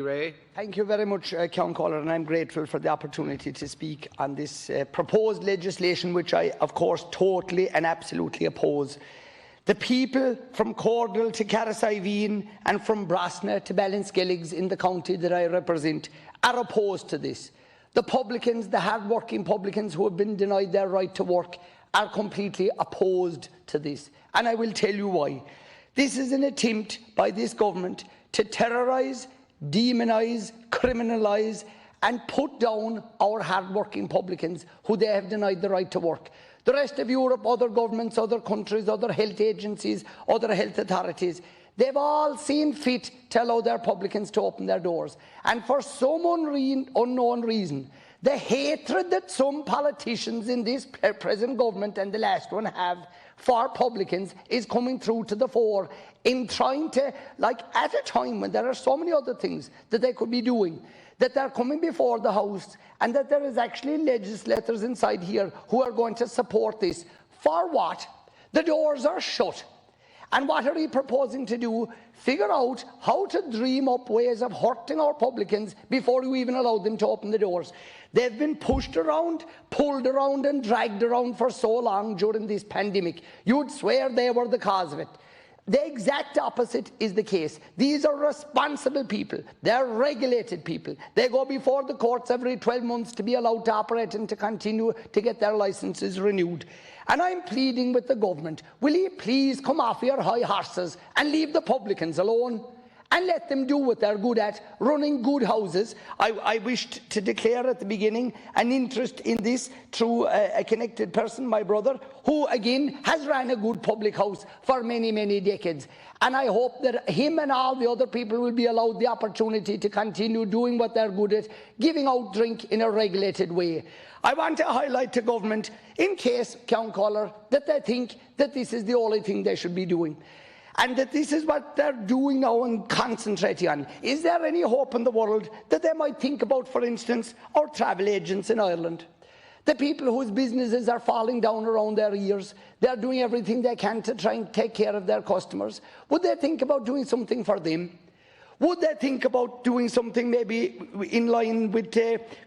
Rea. Thank you very much, Councillor, and I'm grateful for the opportunity to speak on this proposed legislation, which I, of course, totally and absolutely oppose. The people from Cordell to Carrickiveen and from Brosna to Ballinskelligs in the county that I represent are opposed to this. The publicans, the hard-working publicans who have been denied their right to work, are completely opposed to this, and I will tell you why. This is an attempt by this government to terrorise, demonise, criminalise and put down our hard-working publicans who they have denied the right to work. The rest of Europe, other governments, other countries, other health agencies, other health authorities, they've all seen fit to allow their publicans to open their doors. And for some unknown reason, the hatred that some politicians in this present government and the last one have for publicans is coming through to the fore in trying to, like at a time when there are so many other things that they could be doing, that they're coming before the House and that there is actually legislators inside here who are going to support this. For what? The doors are shut. And what are we proposing to do? Figure out how to dream up ways of hurting our publicans before you even allow them to open the doors. They've been pushed around, pulled around and dragged around for so long during this pandemic. You'd swear they were the cause of it. The exact opposite is the case. These are responsible people. They're regulated people. They go before the courts every 12 months to be allowed to operate and to continue to get their licences renewed. And I'm pleading with the government, will you please come off your high horses and leave the publicans alone? And let them do what they're good at, running good houses. I wished to declare at the beginning an interest in this through a connected person, my brother, who again has ran a good public house for many, many decades. And I hope that him and all the other people will be allowed the opportunity to continue doing what they're good at, giving out drink in a regulated way. I want to highlight to government, in case, Councillor, that they think that this is the only thing they should be doing, and that this is what they're doing now and concentrating on. Is there any hope in the world that they might think about, for instance, our travel agents in Ireland? The people whose businesses are falling down around their ears, they're doing everything they can to try and take care of their customers. Would they think about doing something for them? Would they think about doing something maybe in line with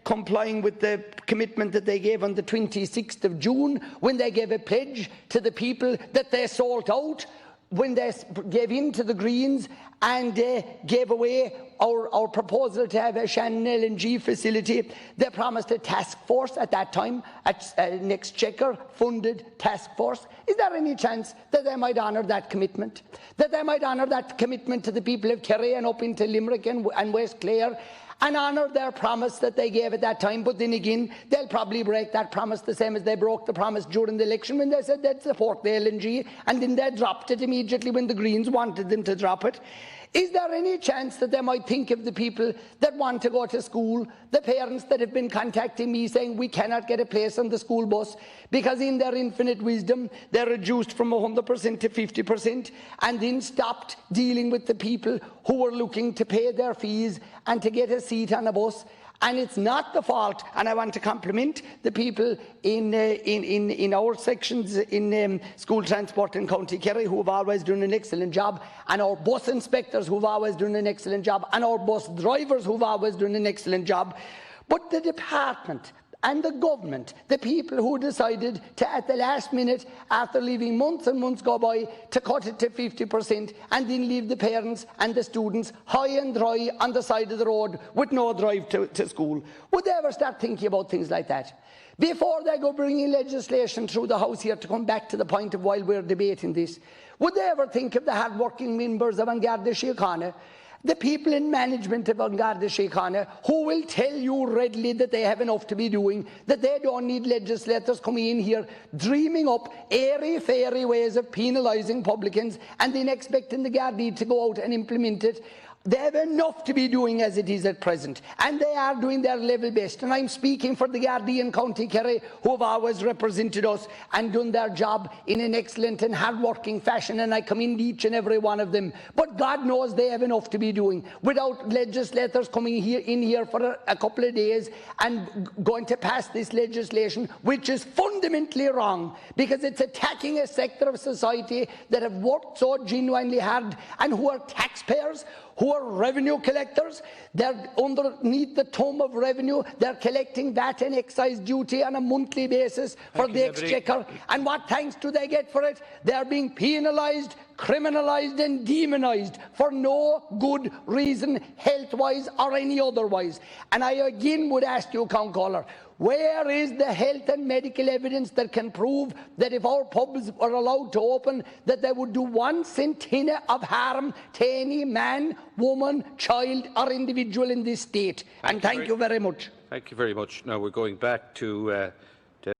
complying with the commitment that they gave on the 26th of June when they gave a pledge to the people that they sold out, when they gave in to the Greens and gave away our proposal to have a Shannon LNG facility? They promised a task force at that time, an exchequer-funded task force. Is there any chance that they might honour that commitment? That they might honour that commitment to the people of Kerry and up into Limerick and West Clare, and honour their promise that they gave at that time? But then again, they'll probably break that promise the same as they broke the promise during the election when they said they'd support the LNG, and then they dropped it immediately when the Greens wanted them to drop it. Is there any chance that they might think of the people that want to go to school, the parents that have been contacting me saying we cannot get a place on the school bus because in their infinite wisdom they reduced from 100% to 50% and then stopped dealing with the people who were looking to pay their fees and to get a seat on a bus? And it's not the fault, and I want to compliment the people in our sections in school transport in County Kerry who have always done an excellent job, and our bus inspectors who have always done an excellent job, and our bus drivers who have always done an excellent job. But the department and the government, the people who decided to, at the last minute, after leaving months and months go by, to cut it to 50% and then leave the parents and the students high and dry on the side of the road with no drive to school. Would they ever start thinking about things like that? Before they go bringing legislation through the House here, to come back to the point of while we're debating this, would they ever think of the hard-working members of An Garda Síochána, the people in management of An Garda Síochána, who will tell you readily that they have enough to be doing, that they don't need legislators coming in here dreaming up airy-fairy ways of penalising publicans and then expecting the Gardaí to go out and implement it? They have enough to be doing as it is at present, and they are doing their level best. And I'm speaking for the Gardaí in County Kerry, who have always represented us and done their job in an excellent and hard-working fashion, and I commend each and every one of them. But God knows they have enough to be doing without legislators coming in here for a couple of days and going to pass this legislation, which is fundamentally wrong, because it's attacking a sector of society that have worked so genuinely hard and who are taxpayers, who are revenue collectors. They're underneath the thumb of revenue. They're collecting VAT and excise duty on a monthly basis for the exchequer. And what thanks do they get for it? They're being penalised, criminalised and demonised for no good reason, health-wise or any otherwise. And I again would ask you, Count Caller, where is the health and medical evidence that can prove that if our pubs were allowed to open, that they would do 1 centina of harm to any man, woman, child or individual in this state? And thank you very much. Thank you very much. Now we're going back to